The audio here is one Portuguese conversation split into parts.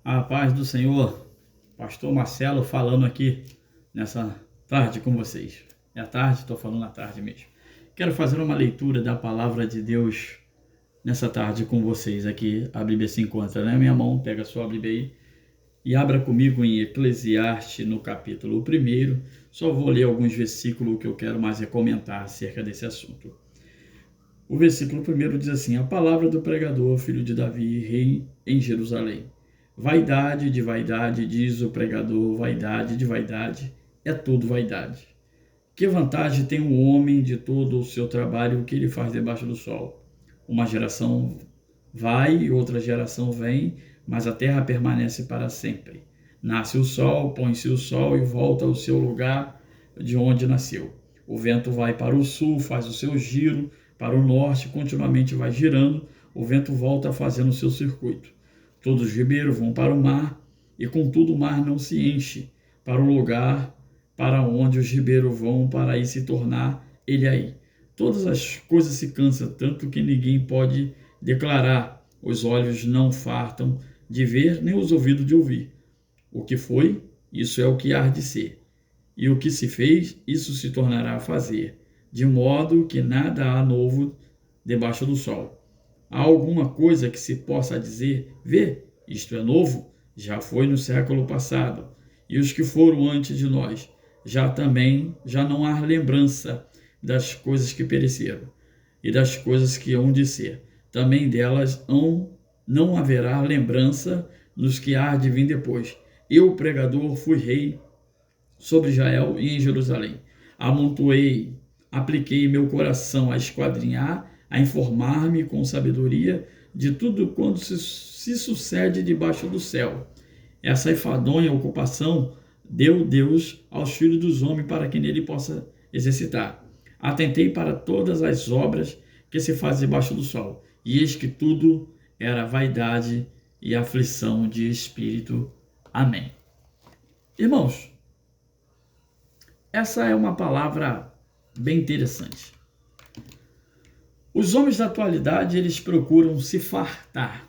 A paz do Senhor, Pastor Marcelo falando aqui nessa tarde com vocês. É a tarde, estou falando à tarde mesmo. Quero fazer uma leitura da palavra de Deus nessa tarde com vocês aqui. A Bíblia se encontra na minha mão, pega a sua Bíblia aí e abra comigo em Eclesiastes no capítulo 1. Só vou ler alguns versículos que eu quero mais comentar acerca desse assunto. O versículo 1 diz assim: a palavra do pregador, filho de Davi, rei em Jerusalém. Vaidade de vaidade, diz o pregador, vaidade de vaidade, é tudo vaidade. Que vantagem tem o homem de todo o seu trabalho que ele faz debaixo do sol? Uma geração vai e outra geração vem, mas a terra permanece para sempre. Nasce o sol, põe-se o sol e volta ao seu lugar de onde nasceu. O vento vai para o sul, faz o seu giro, para o norte, continuamente vai girando, o vento volta fazendo o seu circuito. Todos os ribeiros vão para o mar, e contudo o mar não se enche para o lugar para onde os ribeiros vão, para aí se tornar ele aí. Todas as coisas se cansam, tanto que ninguém pode declarar. Os olhos não fartam de ver, nem os ouvidos de ouvir. O que foi, isso é o que há de ser. E o que se fez, isso se tornará a fazer, de modo que nada há novo debaixo do sol. Há alguma coisa que se possa dizer, vê, isto é novo? Já foi no século passado. E os que foram antes de nós, já não há lembrança das coisas que pereceram e das coisas que hão de ser. Também delas não haverá lembrança nos que há de vir depois. Eu, pregador, fui rei sobre Israel e em Jerusalém. Amontoei, apliquei meu coração a esquadrinhar, a informar-me com sabedoria de tudo quanto se sucede debaixo do céu. Essa enfadonha ocupação deu Deus aos filhos dos homens para que nele possa exercitar. Atentei para todas as obras que se fazem debaixo do sol, e eis que tudo era vaidade e aflição de espírito. Amém. Irmãos, essa é uma palavra bem interessante. Os homens da atualidade, eles procuram se fartar.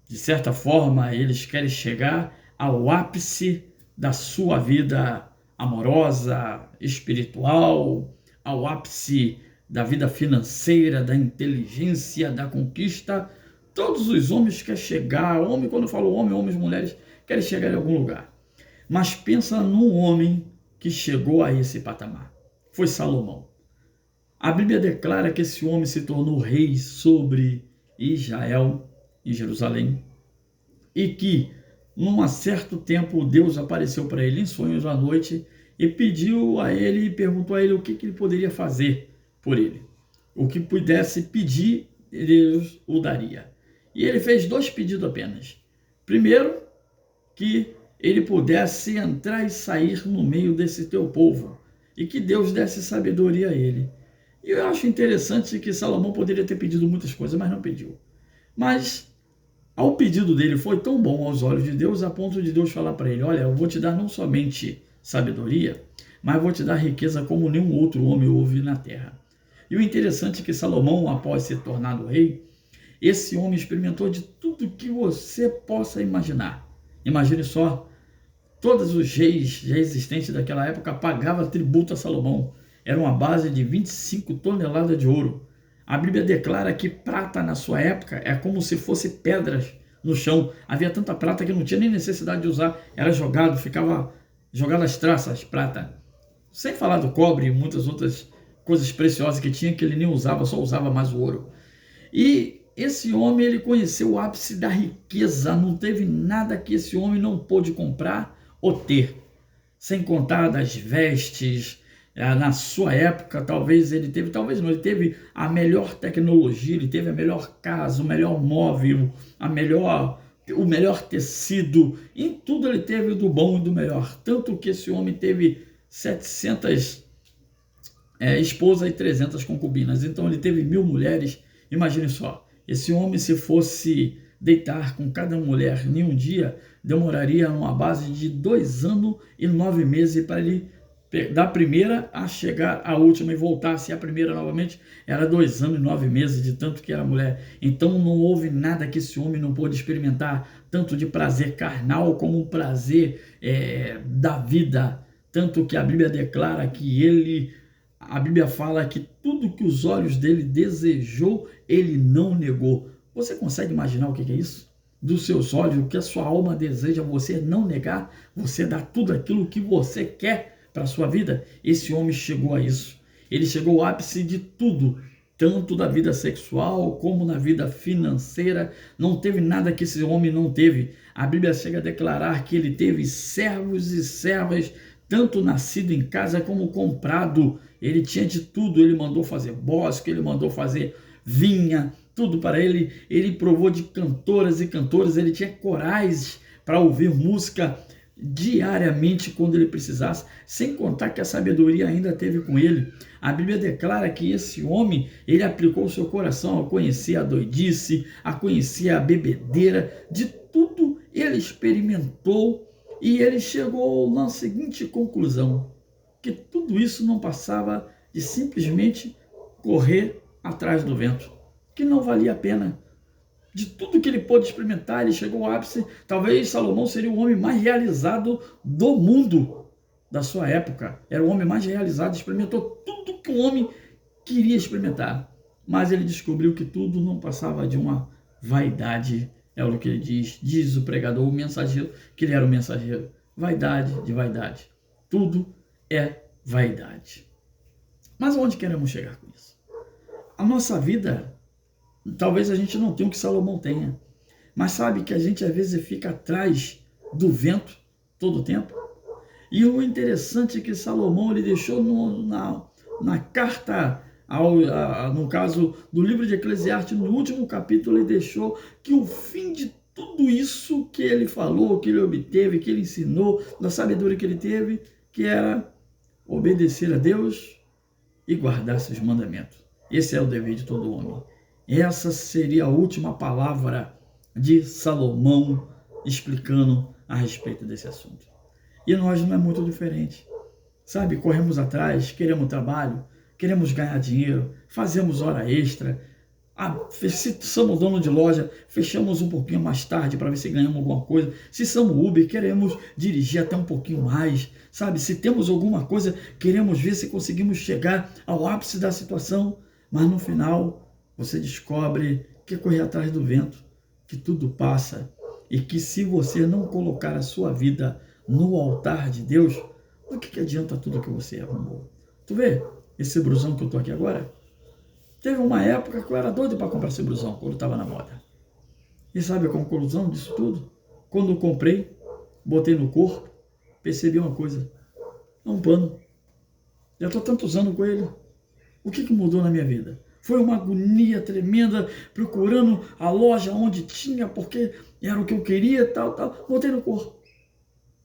De certa forma, eles querem chegar ao ápice da sua vida amorosa, espiritual, ao ápice da vida financeira, da inteligência, da conquista. Todos os homens querem chegar, homem, quando eu falo homem, homens e mulheres, querem chegar em algum lugar. Mas pensa num homem que chegou a esse patamar. Foi Salomão. A Bíblia declara que esse homem se tornou rei sobre Israel e Jerusalém, e que, num certo tempo, Deus apareceu para ele em sonhos à noite e pediu a ele, perguntou a ele o que ele poderia fazer por ele. O que pudesse pedir, Deus o daria. E ele fez 2 pedidos apenas. Primeiro, que ele pudesse entrar e sair no meio desse teu povo, e que Deus desse sabedoria a ele. E eu acho interessante que Salomão poderia ter pedido muitas coisas, mas não pediu. Mas o pedido dele foi tão bom aos olhos de Deus, a ponto de Deus falar para ele: olha, eu vou te dar não somente sabedoria, mas vou te dar riqueza como nenhum outro homem houve na terra. E o interessante é que Salomão, após ser tornado rei, esse homem experimentou de tudo que você possa imaginar. Imagine só, todos os reis já existentes daquela época pagavam tributo a Salomão. Era uma base de 25 toneladas de ouro. A Bíblia declara que prata na sua época é como se fosse pedras no chão. Havia tanta prata que não tinha nem necessidade de usar. Era jogado, ficava jogado as traças, prata. Sem falar do cobre e muitas outras coisas preciosas que tinha que ele nem usava, só usava mais o ouro. E esse homem, ele conheceu o ápice da riqueza. Não teve nada que esse homem não pôde comprar ou ter. Sem contar das vestes. Na sua época, talvez ele teve a melhor tecnologia, ele teve a melhor casa, o melhor móvel, o melhor tecido, em tudo ele teve do bom e do melhor. Tanto que esse homem teve 700 esposas e 300 concubinas, então ele teve 1000 mulheres. Imagine só, esse homem, se fosse deitar com cada mulher em um dia, demoraria uma base de 2 anos e 9 meses para ele Da primeira a chegar à última e voltar a ser a primeira novamente, era 2 anos e 9 meses, de tanto que era mulher. Então não houve nada que esse homem não pôde experimentar, tanto de prazer carnal como um prazer da vida. Tanto que a Bíblia declara que a Bíblia fala que tudo que os olhos dele desejou, ele não negou. Você consegue imaginar o que é isso? Dos seus olhos, o que a sua alma deseja, você não negar, você dá tudo aquilo que você quer para a sua vida. Esse homem chegou a isso. Ele chegou ao ápice de tudo, tanto da vida sexual como na vida financeira. Não teve nada que esse homem não teve. A Bíblia chega a declarar que ele teve servos e servas, tanto nascido em casa como comprado. Ele tinha de tudo. Ele mandou fazer bosque, ele mandou fazer vinha, tudo para ele. Ele provou de cantoras e cantores. Ele tinha corais para ouvir música diariamente quando ele precisasse, sem contar que a sabedoria ainda teve com ele. A Bíblia declara que esse homem, ele aplicou o seu coração a conhecer a doidice, a conhecer a bebedeira, de tudo ele experimentou e ele chegou na seguinte conclusão, que tudo isso não passava de simplesmente correr atrás do vento, que não valia a pena. De tudo que ele pôde experimentar, ele chegou ao ápice. Talvez Salomão seria o homem mais realizado do mundo da sua época. Era o homem mais realizado, experimentou tudo que um homem queria experimentar. Mas ele descobriu que tudo não passava de uma vaidade. É o que ele diz o pregador, o mensageiro, que ele era o mensageiro. Vaidade de vaidade. Tudo é vaidade. Mas onde queremos chegar com isso? A nossa vida, talvez a gente não tenha o que Salomão tenha, mas sabe que a gente às vezes fica atrás do vento todo o tempo. E o interessante é que Salomão ele deixou na carta, no caso do livro de Eclesiastes, no último capítulo, ele deixou que o fim de tudo isso que ele falou, que ele obteve, que ele ensinou, da sabedoria que ele teve, que era obedecer a Deus e guardar seus mandamentos. Esse é o dever de todo homem. Essa seria a última palavra de Salomão explicando a respeito desse assunto. E nós não é muito diferente. Sabe, corremos atrás, queremos trabalho, queremos ganhar dinheiro, fazemos hora extra. Se somos dono de loja, fechamos um pouquinho mais tarde para ver se ganhamos alguma coisa. Se somos Uber, queremos dirigir até um pouquinho mais. Sabe, se temos alguma coisa, queremos ver se conseguimos chegar ao ápice da situação. Mas no final, você descobre que é correr atrás do vento, que tudo passa e que se você não colocar a sua vida no altar de Deus, do que adianta tudo que você arrumou? Tu vê esse brusão que eu tô aqui agora? Teve uma época que eu era doido para comprar esse brusão, quando estava na moda. E sabe a conclusão disso tudo? Quando eu comprei, botei no corpo, percebi uma coisa. É um pano. Já estou tantos anos com ele. O que mudou na minha vida? Foi uma agonia tremenda, procurando a loja onde tinha, porque era o que eu queria, tal. Botei no corpo.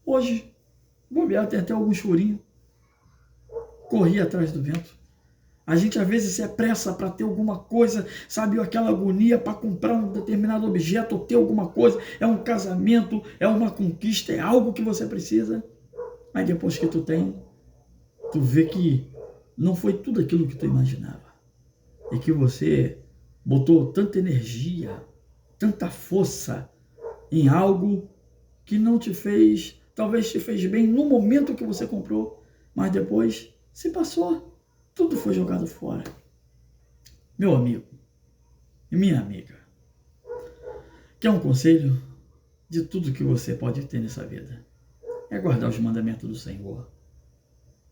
Hoje, bobear, tem até algum chorinho. Corri atrás do vento. A gente às vezes se apressa para ter alguma coisa, sabe? Aquela agonia para comprar um determinado objeto ou ter alguma coisa. É um casamento, é uma conquista, é algo que você precisa. Mas depois que tu tem, tu vê que não foi tudo aquilo que tu imaginava. E que você botou tanta energia, tanta força em algo que não te fez, talvez te fez bem no momento que você comprou, mas depois se passou, tudo foi jogado fora. Meu amigo e minha amiga, quer um conselho de tudo que você pode ter nessa vida? É guardar os mandamentos do Senhor,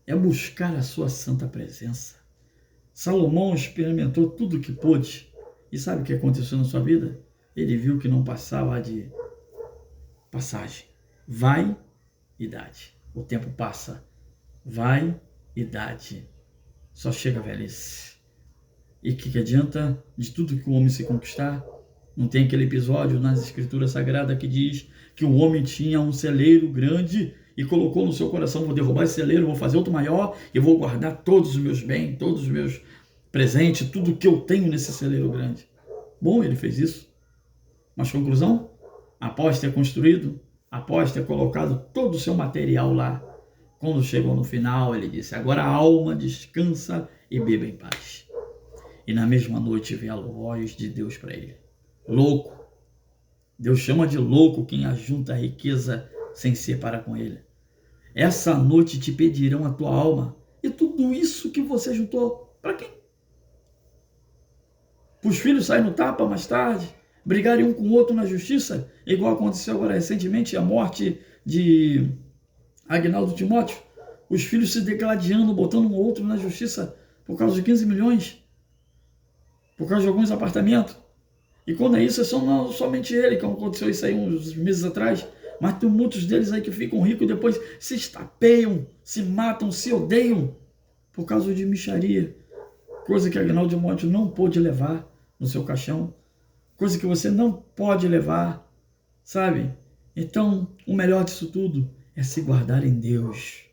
é buscar a sua santa presença. Salomão experimentou tudo o que pôde. E sabe o que aconteceu na sua vida? Ele viu que não passava de passagem. Vai e dade. O tempo passa. Vai e dade. Só chega a velhice. E o que adianta de tudo que o homem se conquistar? Não tem aquele episódio nas Escrituras Sagradas que diz que o homem tinha um celeiro grande e colocou no seu coração: vou derrubar esse celeiro, vou fazer outro maior e vou guardar todos os meus bens, todos os meus presentes, tudo que eu tenho nesse celeiro grande. Bom, ele fez isso. Mas conclusão? Após ter construído, após ter colocado todo o seu material lá, Quando chegou no final, ele disse: agora a alma descansa e beba em paz. E na mesma noite veio a voz de Deus para ele: louco. Deus chama de louco quem ajunta a riqueza sem se separar com ele. Essa noite te pedirão a tua alma. E tudo isso que você juntou, para quem? Para os filhos saírem no tapa mais tarde, brigarem um com o outro na justiça, igual aconteceu agora recentemente, a morte de Agnaldo Timóteo, os filhos se degladiando, botando um outro na justiça por causa de 15 milhões, por causa de alguns apartamentos. E quando é isso, não somente ele, como aconteceu isso aí uns meses atrás, mas tem muitos deles aí que ficam ricos e depois se estapeiam, se matam, se odeiam por causa de mixaria. Coisa que Agnaldo Timóteo não pôde levar no seu caixão. Coisa que você não pode levar, sabe? Então, o melhor disso tudo é se guardar em Deus,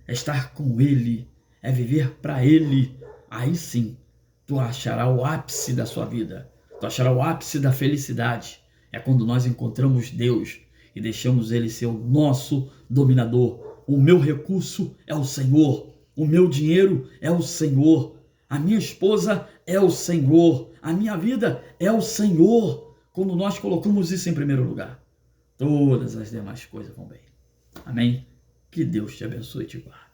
é estar com Ele, é viver para Ele. Aí sim, tu achará o ápice da sua vida, tu achará o ápice da felicidade. É quando nós encontramos Deus e deixamos Ele ser o nosso dominador. O meu recurso é o Senhor, o meu dinheiro é o Senhor, a minha esposa é o Senhor, a minha vida é o Senhor. Quando nós colocamos isso em primeiro lugar, todas as demais coisas vão bem. Amém? Que Deus te abençoe e te guarde.